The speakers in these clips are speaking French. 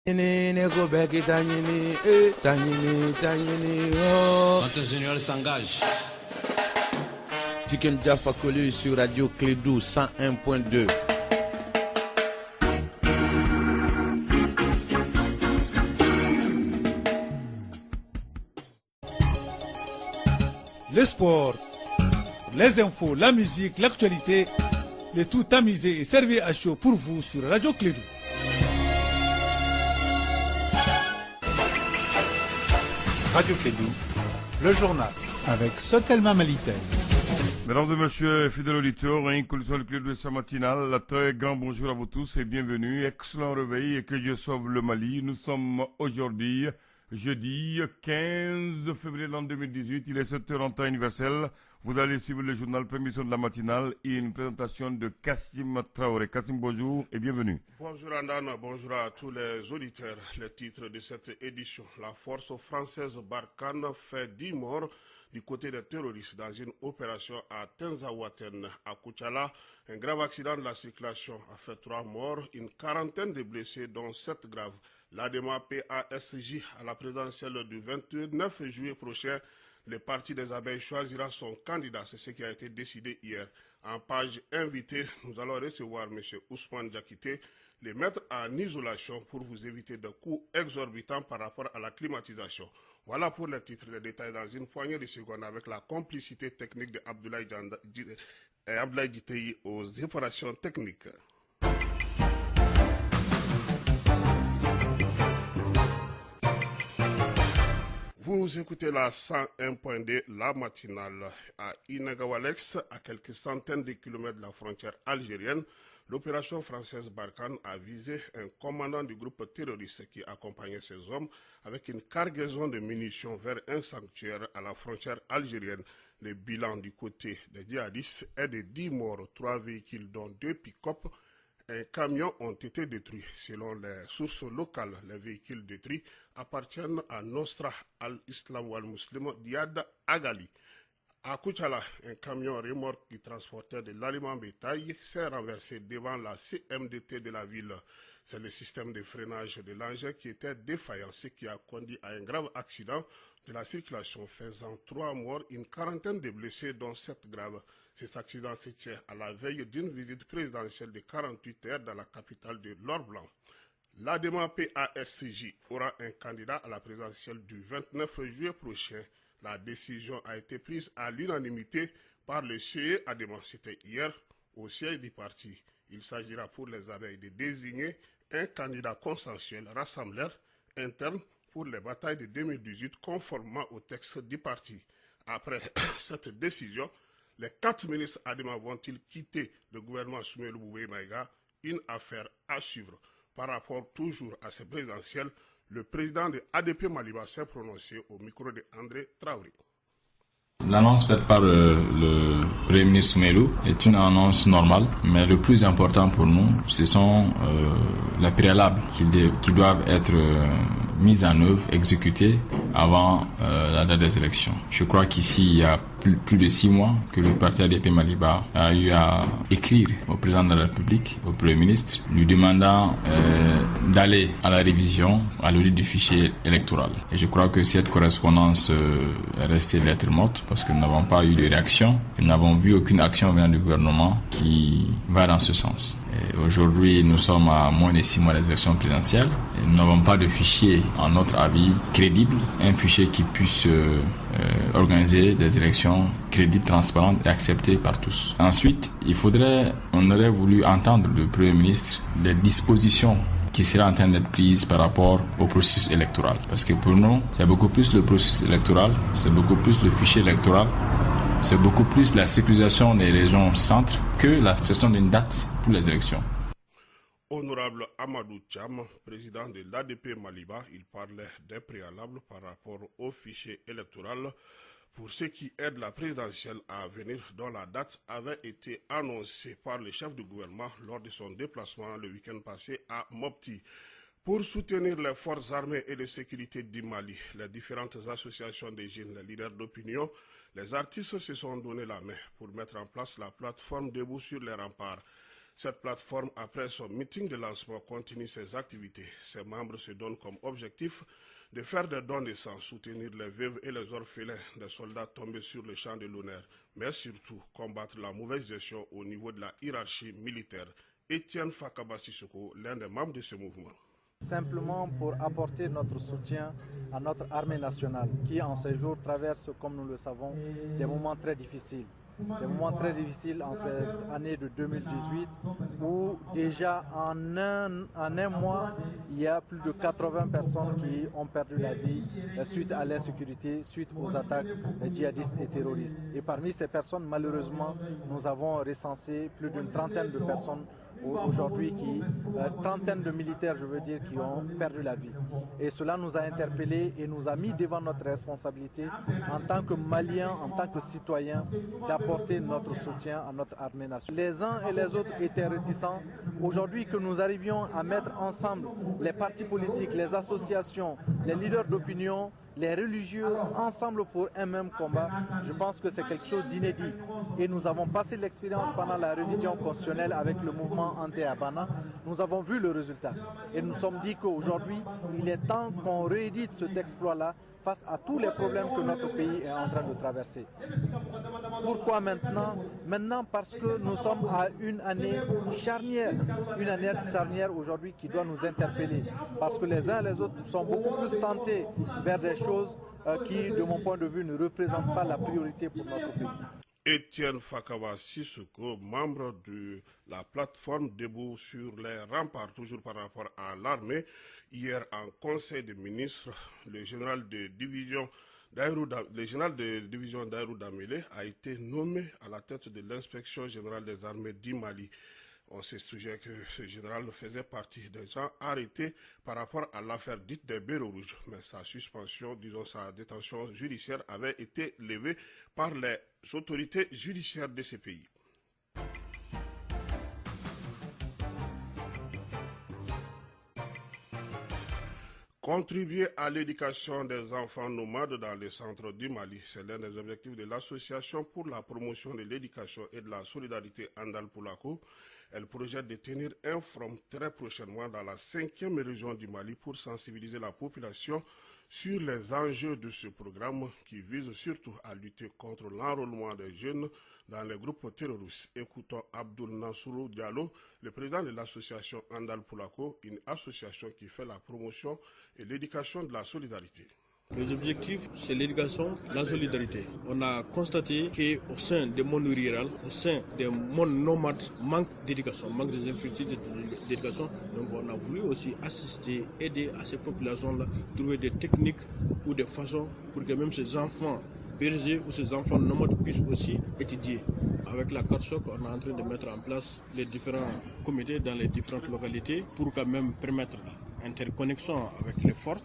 Général s'engage. Tiken Jaffa Kolu sur Radio Clédou 101.2. Les sports, les infos, la musique, l'actualité, le tout tamisé et servi à chaud pour vous sur Radio Clédou. Radio Clédou, le journal avec Sotelma Malitel. Mesdames et messieurs, fidèles auditeurs, une collection Clédou de sa matinale, très grand bonjour à vous tous et bienvenue. Excellent réveil et que Dieu sauve le Mali. Nous sommes aujourd'hui, jeudi 15 février 2018, il est 7h en temps universel. Vous allez suivre le journal Permission de la matinale et une présentation de Kassim Traoré. Kassim, bonjour et bienvenue. Bonjour Andana, bonjour à tous les auditeurs. Les titres de cette édition. La force française Barkhane fait 10 morts du côté des terroristes dans une opération à Tenzawaten, à Koutchala. Un grave accident de la circulation a fait 3 morts, une quarantaine de blessés, dont 7 graves. L'ADEMA PASJ à la présidentielle du 29 juillet prochain. Le parti des abeilles choisira son candidat, c'est ce qui a été décidé hier. En page invitée, nous allons recevoir M. Ousmane Diakité, les mettre en isolation pour vous éviter de coûts exorbitants par rapport à la climatisation. Voilà pour les titres, les détails dans une poignée de secondes avec la complicité technique de Abdoulaye Djitei aux opérations techniques. Vous écoutez la 101.2, la matinale à Inagawalex, à quelques centaines de kilomètres de la frontière algérienne. L'opération française Barkhane a visé un commandant du groupe terroriste qui accompagnait ces hommes avec une cargaison de munitions vers un sanctuaire à la frontière algérienne. Le bilan du côté des djihadistes est de 10 morts, 3 véhicules dont 2 pick-up. Un camion ont été détruits. Selon les sources locales, les véhicules détruits appartiennent à Nostra al-Islam wal-Muslim Diad Agali. À Koutchala, un camion remorque qui transportait de l'aliment bétail s'est renversé devant la CMDT de la ville. C'est le système de freinage de l'engin qui était défaillant, ce qui a conduit à un grave accident de la circulation faisant 3 morts, une quarantaine de blessés dont 7 graves. Cet accident se tient à la veille d'une visite présidentielle de 48 heures dans la capitale de l'Or-Blanc. L'ADEMA PASJ aura un candidat à la présidentielle du 29 juillet prochain. La décision a été prise à l'unanimité par le CE ADEMA. C'était hier au siège du parti. Il s'agira pour les abeilles de désigner un candidat consensuel rassembleur interne pour les batailles de 2018 conformément au texte du parti. Après cette décision, les 4 ministres ADEMA vont-ils quitter le gouvernement Soumaïla Boubèye Maïga? Une affaire à suivre. Par rapport toujours à ces présidentielles, le président de ADP Maliba s'est prononcé au micro de André Traoré. L'annonce faite par le Premier ministre Soumaïla est une annonce normale, mais le plus important pour nous, ce sont les préalables qui doivent être mis en œuvre, exécutés avant la date des élections. Je crois qu'ici, il y a plus de 6 mois que le parti ADP Maliba a eu à écrire au président de la République, au Premier ministre, lui demandant d'aller à la révision, à l'audit du fichier électoral. Et je crois que cette correspondance est restée lettre morte parce que nous n'avons pas eu de réaction et nous n'avons vu aucune action venant du gouvernement qui va dans ce sens. Aujourd'hui, nous sommes à moins de 6 mois des élections présidentielles et nous n'avons pas de fichier, en notre avis, crédible, un fichier qui puisse organiser des élections crédibles, transparentes et acceptées par tous. Ensuite, on aurait voulu entendre le Premier ministre les dispositions qui seraient en train d'être prises par rapport au processus électoral. Parce que pour nous, c'est beaucoup plus le processus électoral, c'est beaucoup plus le fichier électoral, c'est beaucoup plus la sécurisation des régions centres que la fixation d'une date pour les élections. Honorable Amadou Thiam, président de l'ADP Maliba, il parlait des préalables par rapport au fichier électoral pour ce qui aide la présidentielle à venir, dont la date avait été annoncée par le chef du gouvernement lors de son déplacement le week-end passé à Mopti. Pour soutenir les forces armées et de sécurité du Mali, les différentes associations de jeunes, les leaders d'opinion, les artistes se sont donné la main pour mettre en place la plateforme Debout sur les remparts. Cette plateforme, après son meeting de lancement, continue ses activités. Ses membres se donnent comme objectif de faire des dons de sang, soutenir les veuves et les orphelins des soldats tombés sur le champ de l'honneur, mais surtout combattre la mauvaise gestion au niveau de la hiérarchie militaire. Etienne Fakaba Sissoko, l'un des membres de ce mouvement. Simplement pour apporter notre soutien à notre armée nationale qui en ces jours traverse, comme nous le savons, des moments très difficiles. Des moments très difficiles en cette année de 2018 où déjà en un mois, il y a plus de 80 personnes qui ont perdu la vie suite à l'insécurité, suite aux attaques djihadistes et terroristes. Et parmi ces personnes, malheureusement, nous avons recensé plus d'une trentaine de personnes aujourd'hui, trentaine de militaires, je veux dire, qui ont perdu la vie. Et cela nous a interpellés et nous a mis devant notre responsabilité en tant que Maliens, en tant que citoyens, d'apporter notre soutien à notre armée nationale. Les uns et les autres étaient réticents. Aujourd'hui, que nous arrivions à mettre ensemble les partis politiques, les associations, les leaders d'opinion, les religieux ensemble pour un même combat, je pense que c'est quelque chose d'inédit. Et nous avons passé l'expérience pendant la révision constitutionnelle avec le mouvement anti-Abana. Nous avons vu le résultat. Et nous nous sommes dit qu'aujourd'hui, il est temps qu'on réédite cet exploit-là face à tous les problèmes que notre pays est en train de traverser. Pourquoi maintenant? Maintenant parce que nous sommes à une année charnière aujourd'hui qui doit nous interpeller. Parce que les uns et les autres sont beaucoup plus tentés vers des choses qui, de mon point de vue, ne représentent pas la priorité pour notre pays. Etienne Fakawa Sissoko, membre de la plateforme Debout sur les remparts, toujours par rapport à l'armée. Hier, en conseil des ministres, le général de division Daïrou Damélé a été nommé à la tête de l'inspection générale des armées du Mali. On se souvient que ce général faisait partie des gens arrêtés par rapport à l'affaire dite des Béros Rouges. Mais sa suspension, disons sa détention judiciaire, avait été levée par les autorités judiciaires de ces pays. Contribuer à l'éducation des enfants nomades dans les centres du Mali, c'est l'un des objectifs de l'Association pour la promotion de l'éducation et de la solidarité Andal Poulako. Elle projette de tenir un forum très prochainement dans la 5e région du Mali pour sensibiliser la population sur les enjeux de ce programme qui vise surtout à lutter contre l'enrôlement des jeunes dans les groupes terroristes. Écoutons Abdoul Nassourou Diallo, le président de l'association Andal Poulako, une association qui fait la promotion et l'éducation de la solidarité. Les objectifs, c'est l'éducation, la solidarité. On a constaté qu'au sein des mondes ruraux, au sein des mondes nomades, manque d'éducation, manque des infrastructures d'éducation. Donc on a voulu aussi assister, aider à ces populations-là, trouver des techniques ou des façons pour que même ces enfants bergers ou ces enfants nomades puissent aussi étudier. Avec la carte choc, on est en train de mettre en place les différents comités dans les différentes localités pour quand même permettre interconnexion avec les forces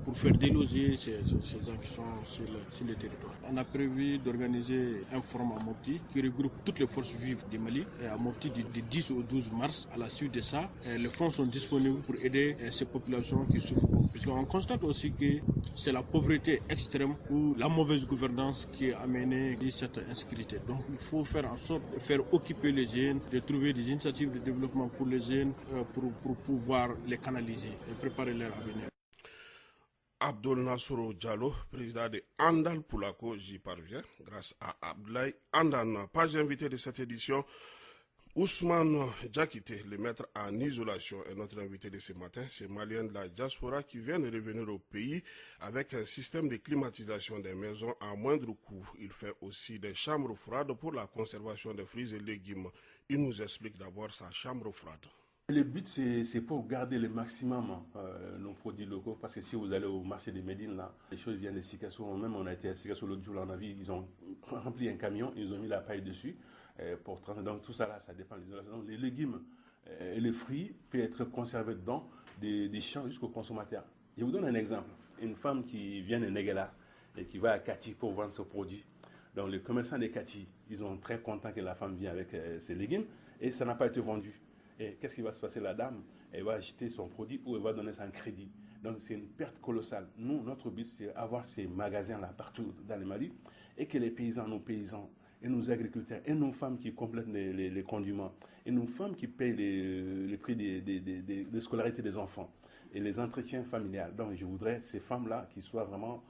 pour faire déloger ces gens qui sont sur le territoire. On a prévu d'organiser un forum à Mopti qui regroupe toutes les forces vives du Mali à Mopti du 10 au 12 mars. À la suite de ça, les fonds sont disponibles pour aider ces populations qui souffrent beaucoup. Puisqu'on constate aussi que c'est la pauvreté extrême ou la mauvaise gouvernance qui a amené cette insécurité. Donc il faut faire en sorte de faire occuper les jeunes, de trouver des initiatives de développement pour les jeunes pour pouvoir les canaliser et préparer leur avenir. Abdoul Nassourou Diallo, président de Andal Poulako, j'y parviens grâce à Abdoulaye Andana. Page invité de cette édition, Ousmane Diakité, le maître en isolation, est notre invité de ce matin. C'est Malien de la diaspora qui vient de revenir au pays avec un système de climatisation des maisons à moindre coût. Il fait aussi des chambres froides pour la conservation des fruits et légumes. Il nous explique d'abord sa chambre froide. Le but, c'est pour garder le maximum nos produits locaux, parce que si vous allez au marché de Médine, là, les choses viennent de Sikasso. Même on a été à Sikasso l'autre jour, là, on a vu, ils ont rempli un camion, ils ont mis la paille dessus pour transporter. Donc tout ça, là, ça dépend de l'isolation. Donc les légumes et les fruits peuvent être conservés dedans, des champs jusqu'au consommateur. Je vous donne un exemple. Une femme qui vient de Negela et qui va à Kati pour vendre ses produits. Donc les commerçants de Kati, ils sont très contents que la femme vienne avec ses légumes et ça n'a pas été vendu. Et qu'est-ce qui va se passer? La dame, elle va acheter son produit ou elle va donner ça en crédit. Donc c'est une perte colossale. Nous, notre but, c'est avoir ces magasins-là partout dans le Mali et que les paysans, nos paysans, et nos agriculteurs, et nos femmes qui complètent les conduits, et nos femmes qui payent les prix de scolarité des enfants et les entretiens familiales. Donc je voudrais ces femmes-là qui soient vraiment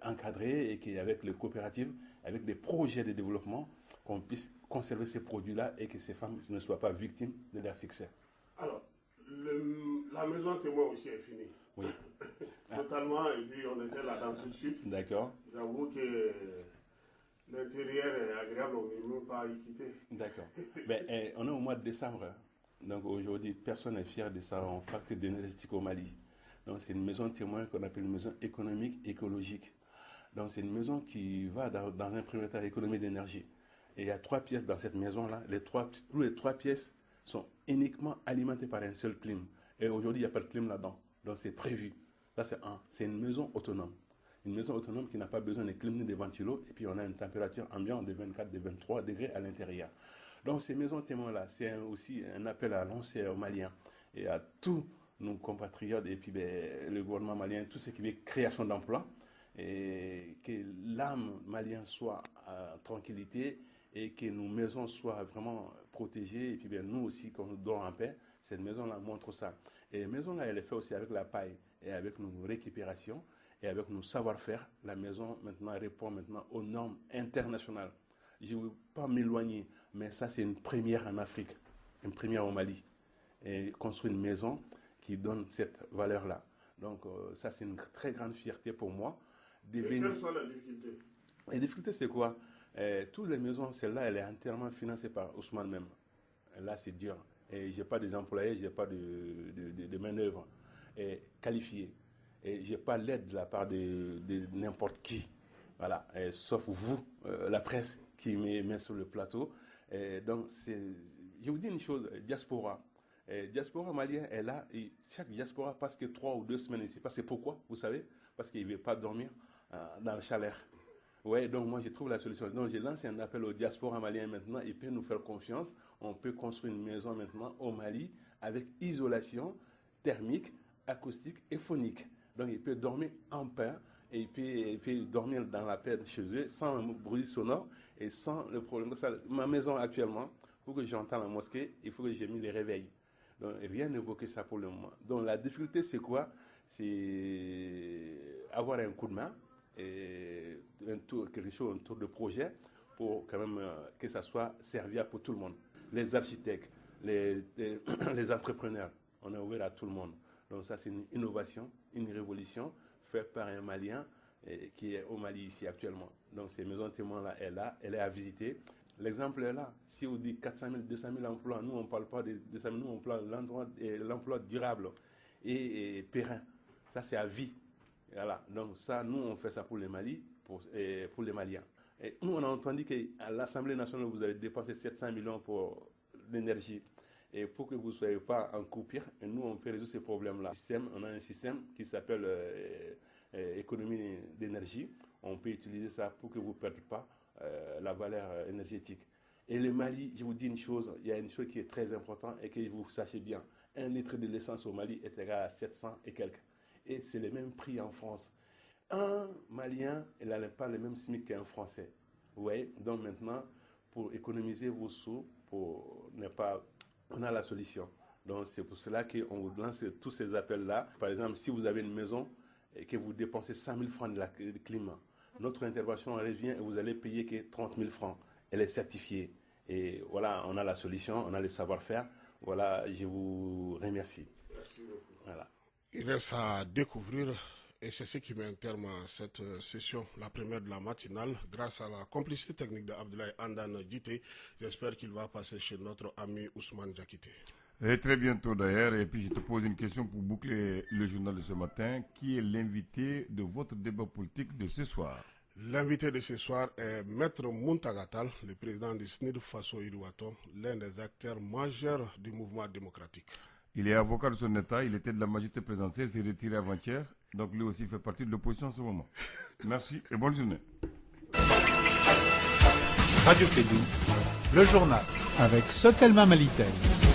encadrées et qui, avec les coopératives, avec des projets de développement, qu'on puisse conserver ces produits-là et que ces femmes ne soient pas victimes de leur succès. Alors, la maison témoin aussi est finie. Oui. Totalement, et puis on était là-dedans tout de suite. D'accord. J'avoue que l'intérieur est agréable, on ne peut pas y quitter. D'accord. On est au mois de décembre. Donc aujourd'hui, personne n'est fier de ça en facture énergétique au Mali. Donc c'est une maison témoin qu'on appelle une maison économique écologique. Donc c'est une maison qui va dans un premier temps économie d'énergie. Et il y a 3 pièces dans cette maison-là. Toutes les 3 pièces sont uniquement alimentées par un seul clim. Et aujourd'hui, il n'y a pas de clim là-dedans. Donc c'est prévu. Là, c'est une maison autonome. Une maison autonome qui n'a pas besoin de clim ni de ventilo. Et puis on a une température ambiante de 24, de 23 degrés à l'intérieur. Donc ces maisons témoins-là, c'est aussi un appel à lancer aux Maliens et à tous nos compatriotes et puis le gouvernement malien, tout ce qui est création d'emplois, et que l'âme malienne soit en tranquillité et que nos maisons soient vraiment protégées. Et puis nous aussi, qu'on nous dort en paix, cette maison-là montre ça. Et la maison-là, elle est faite aussi avec la paille et avec nos récupérations et avec nos savoir-faire. La maison maintenant répond aux normes internationales. Je ne veux pas m'éloigner, mais ça c'est une première en Afrique, une première au Mali. Et construire une maison qui donne cette valeur-là. Donc ça c'est une très grande fierté pour moi. Et quelles sont les difficultés? Les difficultés c'est quoi? Toutes les maisons, celle-là, elle est entièrement financée par Ousmane même. Là c'est dur. Et je n'ai pas des employés, je n'ai pas de main-d'œuvre qualifiée. Et je n'ai pas l'aide de la part de n'importe qui. Voilà, sauf vous, la presse, qui me met sur le plateau. Donc, je vous dis une chose, diaspora. Diaspora malien est là, et chaque diaspora passe que 3 ou 2 semaines ici. Parce que pourquoi? Vous savez? Parce qu'il ne veut pas dormir dans le chaleur. Ouais, donc moi je trouve la solution. Donc j'ai lancé un appel aux diaspora maliens maintenant. Ils peuvent nous faire confiance. On peut construire une maison maintenant au Mali avec isolation thermique, acoustique et phonique. Donc il peut dormir en paix. Et il peut dormir dans la paix chez eux, sans bruit sonore et sans le problème. Ma maison actuellement, pour que j'entende la mosquée, il faut que j'ai mis les réveils. Donc rien n'évoque ça pour le moment. Donc la difficulté c'est quoi? C'est avoir un coup de main et quelque chose, un tour de projet pour quand même que ça soit serviable pour tout le monde. Les architectes, les entrepreneurs, on est ouvert à tout le monde. Donc ça c'est une innovation, une révolution faite par un Malien qui est au Mali ici actuellement. Donc ces maisons témoins-là, elle est à visiter. L'exemple est là. Si on dit 400 000, 200 000 emplois, nous on ne parle pas de 200 000, nous on parle de l'emploi durable et périn. Ça c'est à vie. Voilà. Donc ça, nous on fait ça pour les Mali, pour les Maliens. Et nous on a entendu qu'à l'Assemblée nationale, vous avez dépensé 700 millions pour l'énergie. Et pour que vous ne soyez pas en coupure, et nous on peut résoudre ces problèmes-là. On a un système qui s'appelle économie d'énergie. On peut utiliser ça pour que vous ne perdiez pas la valeur énergétique. Et le Mali, je vous dis une chose, il y a une chose qui est très importante et que vous sachez bien. 1 litre de l'essence au Mali est égal à 700 et quelques. Et c'est le même prix en France. Un Malien, il n'a pas le même SMIC qu'un Français. Vous voyez? Donc maintenant, pour économiser vos sous, pour ne pas... On a la solution. Donc c'est pour cela qu'on vous lance tous ces appels-là. Par exemple, si vous avez une maison et que vous dépensez 100 000 francs de climat, notre intervention revient et vous allez payer que 30 000 francs. Elle est certifiée. Et voilà, on a la solution, on a le savoir-faire. Voilà, je vous remercie. Merci beaucoup. Voilà. Il reste à découvrir, et c'est ce qui met un terme à cette session, la première de la matinale, grâce à la complicité technique d'Abdoulaye Andane Djité. J'espère qu'il va passer chez notre ami Ousmane Diakité. Et très bientôt d'ailleurs, et puis je te pose une question pour boucler le journal de ce matin. Qui est l'invité de votre débat politique de ce soir? L'invité de ce soir est Maître Muntagatal, le président du SNID Faso Iruato, l'un des acteurs majeurs du mouvement démocratique. Il est avocat de son État, il était de la majorité présidentielle, s'est retiré avant-hier, donc lui aussi fait partie de l'opposition en ce moment. Merci et bonne journée. Radio Clédou, le journal avec Sotelma Malitel.